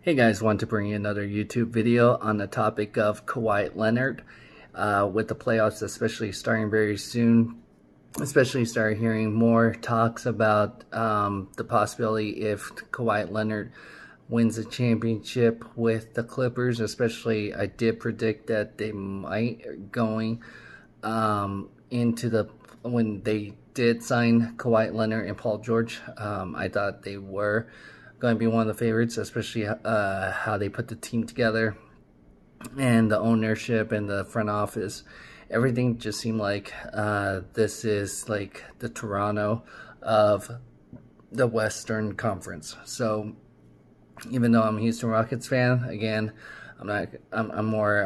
Hey guys, want to bring you another YouTube video on the topic of Kawhi Leonard with the playoffs especially starting very soon. Especially start hearing more talks about the possibility if Kawhi Leonard wins a championship with the Clippers. Especially, I did predict that they might going into the when they did sign Kawhi Leonard and Paul George. I thought they were going to be one of the favorites, especially how they put the team together and the ownership and the front office. Everything just seemed like this is like the Toronto of the Western Conference. So even though I'm a Houston Rockets fan, again, I'm more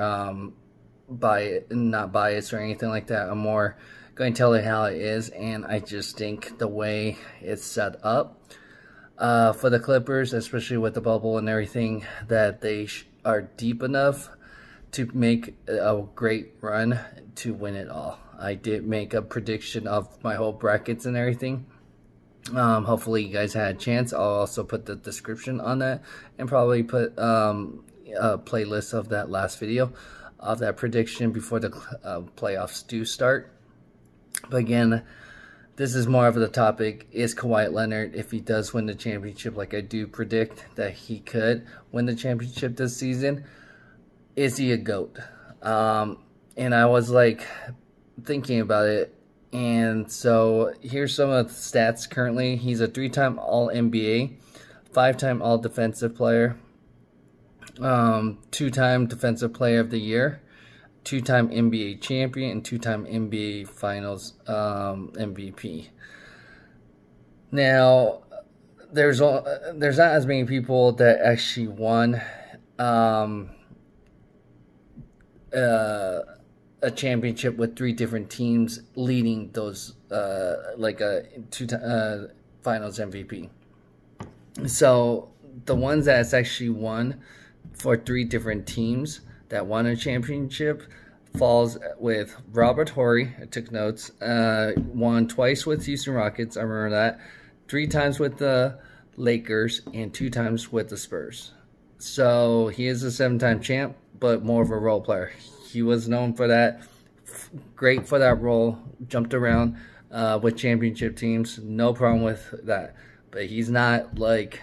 not biased or anything like that. I'm more going to tell it how it is, and I just think the way it's set up for the Clippers, especially with the bubble and everything, that they are deep enough to make a great run to win it all. I did make a prediction of my whole brackets and everything. Hopefully you guys had a chance. I'll also put the description on that and probably put a playlist of that last video of that prediction before the playoffs do start. But again, this is more of the topic, is Kawhi Leonard, if he does win the championship, like I do predict that he could win the championship this season, is he a GOAT? And I was like thinking about it, and so here's some of the stats currently. He's a 3-time All-NBA, 5-time All-Defensive Player, 2-time Defensive Player of the Year, 2-time NBA champion, and 2-time NBA Finals MVP. Now, there's not as many people that actually won a championship with 3 different teams leading those like a 2 Finals MVP. So the ones that's actually won for 3 different teams that won a championship falls with Robert Horry. I took notes. Won twice with Houston Rockets. I remember that. 3 times with the Lakers and 2 times with the Spurs. So he is a 7-time champ, but more of a role player. He was known for that. Great for that role. Jumped around with championship teams. No problem with that. But he's not like,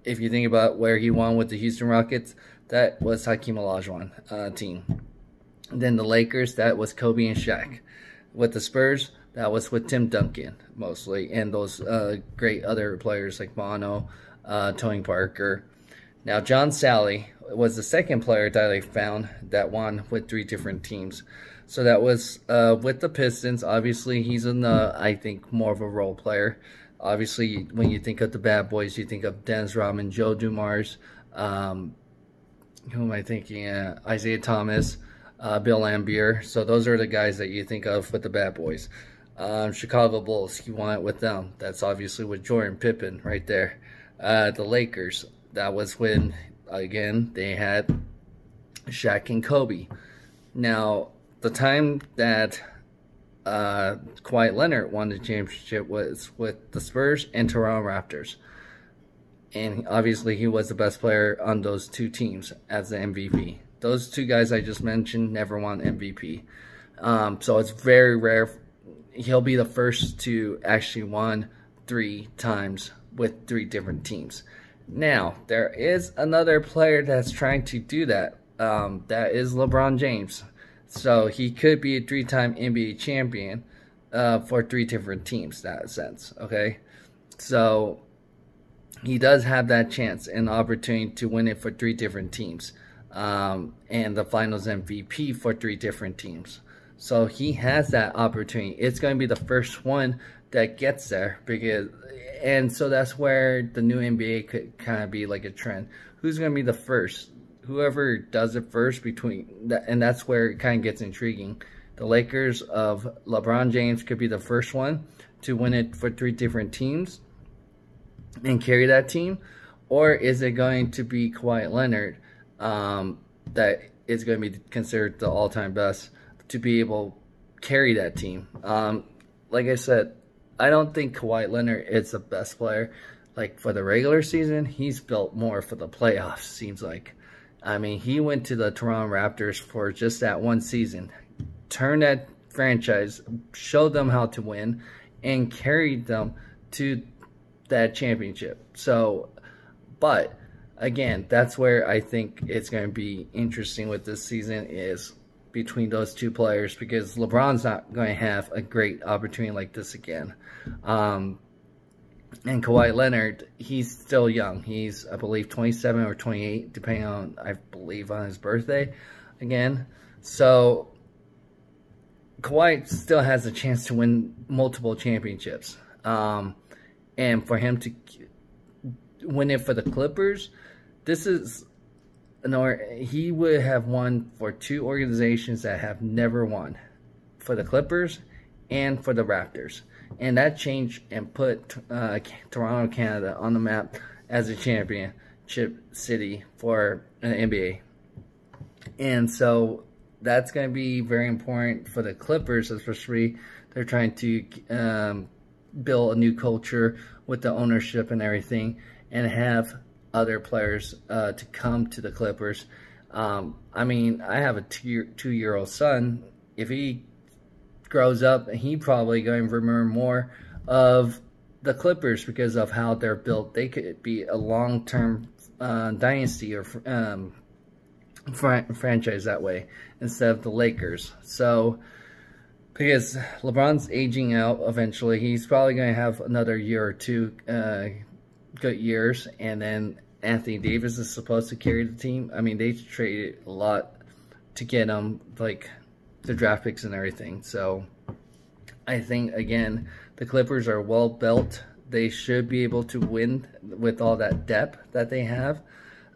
if you think about where he won with the Houston Rockets, that was Hakeem Olajuwon team. And then the Lakers, that was Kobe and Shaq. With the Spurs, that was with Tim Duncan mostly, and those great other players like Bono, Tony Parker. Now, John Sally was the second player that I found that won with 3 different teams. So that was with the Pistons. Obviously, he's I think, more of a role player. Obviously, when you think of the bad boys, you think of Dennis Rodman, Joe Dumars, who am I thinking? Isaiah Thomas, Bill Laimbeer. So those are the guys that you think of with the bad boys. Chicago Bulls, he won it with them. That's obviously with Jordan, Pippen right there. The Lakers, that was when, again, they had Shaq and Kobe. Now, the time that Kawhi Leonard won the championship was with the Spurs and Toronto Raptors. And obviously, he was the best player on those 2 teams as the MVP. Those 2 guys I just mentioned never won MVP. So it's very rare. He'll be the first to actually won 3 times with 3 different teams. Now, there is another player that's trying to do that. That is LeBron James. So he could be a 3-time NBA champion for 3 different teams in that sense. Okay, so he does have that chance and opportunity to win it for 3 different teams, and the Finals MVP for 3 different teams. So he has that opportunity. It's going to be the first one that gets there, and so that's where the new NBA could kind of be like a trend. Who's going to be the first? Whoever does it first and that's where it kind of gets intriguing. The Lakers of LeBron James could be the first one to win it for 3 different teams and carry that team, or is it going to be Kawhi Leonard that is going to be considered the all-time best to be able to carry that team? Like I said, I don't think Kawhi Leonard is the best player. like for the regular season, he's built more for the playoffs, seems like. I mean, he went to the Toronto Raptors for just that one season, turned that franchise, showed them how to win, and carried them to that championship. So, but again, that's where I think it's going to be interesting with this season, is between those two players, because LeBron's not going to have a great opportunity like this again. And Kawhi Leonard, he's still young. He's, I believe, 27 or 28, depending on, I believe, on his birthday again. So Kawhi still has a chance to win multiple championships. And for him to win it for the Clippers, this is he would have won for two organizations that have never won, for the Clippers and for the Raptors. And that changed and put Toronto, Canada on the map as a championship city for an NBA. And so that's going to be very important for the Clippers, especially they're trying to build a new culture with the ownership and everything, and have other players to come to the Clippers. I mean, I have a two-year-old son. If he grows up, he probably going to remember more of the Clippers because of how they're built. They could be a long-term dynasty or franchise that way instead of the Lakers. So, because LeBron's aging out eventually, he's probably going to have another year or two good years, and then Anthony Davis is supposed to carry the team. I mean, they traded a lot to get him, like the draft picks and everything. So I think, again, the Clippers are well built. They should be able to win with all that depth that they have,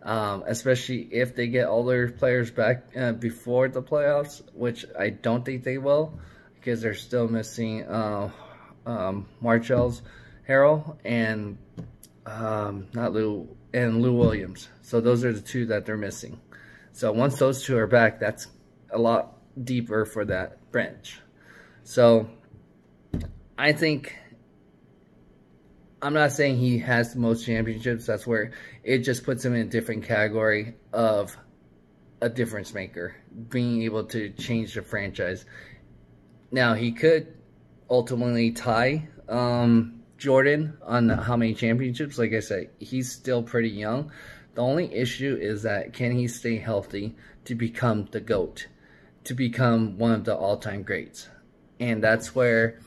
especially if they get all their players back before the playoffs, which I don't think they will, because they're still missing Marcellus Harrell and Lou Williams. So those are the two that they're missing. So once those two are back, that's a lot deeper for that bench. So I think, I'm not saying he has the most championships. That's where it just puts him in a different category of a difference maker, being able to change the franchise. Now, he could ultimately tie Jordan on how many championships. Like I said, he's still pretty young. The only issue is that, can he stay healthy to become the GOAT, to become one of the all-time greats? And that's where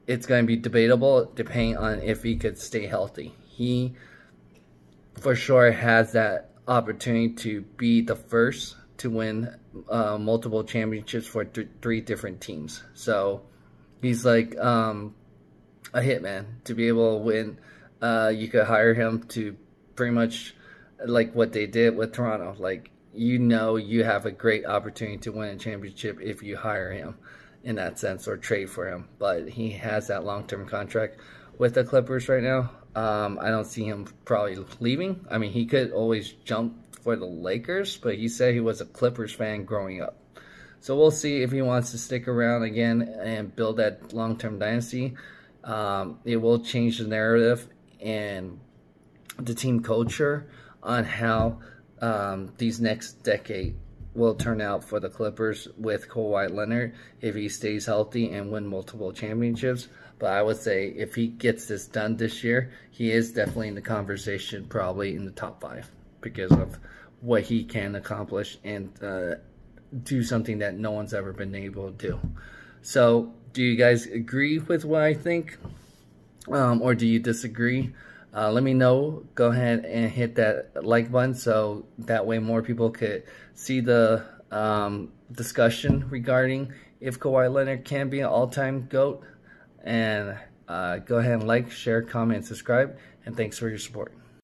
it's going to be debatable, depending on if he could stay healthy. He, for sure, has that opportunity to be the first to win multiple championships for three different teams. So he's like a hitman to be able to win. You could hire him to pretty much like what they did with Toronto. Like, you know, you have a great opportunity to win a championship if you hire him in that sense, or trade for him. But he has that long-term contract with the Clippers right now. I don't see him probably leaving. I mean, he could always jump for the Lakers, but he said he was a Clippers fan growing up. So we'll see if he wants to stick around again and build that long-term dynasty. It will change the narrative and the team culture on how these next decade will turn out for the Clippers with Kawhi Leonard if he stays healthy and win multiple championships. But I would say if he gets this done this year, he is definitely in the conversation, probably in the top 5, because of what he can accomplish and do something that no one's ever been able to do. So do you guys agree with what I think, or do you disagree? Let me know. Go ahead and hit that like button so that way more people could see the discussion regarding if Kawhi Leonard can be an all-time GOAT. And go ahead and like, share, comment, and subscribe. And thanks for your support.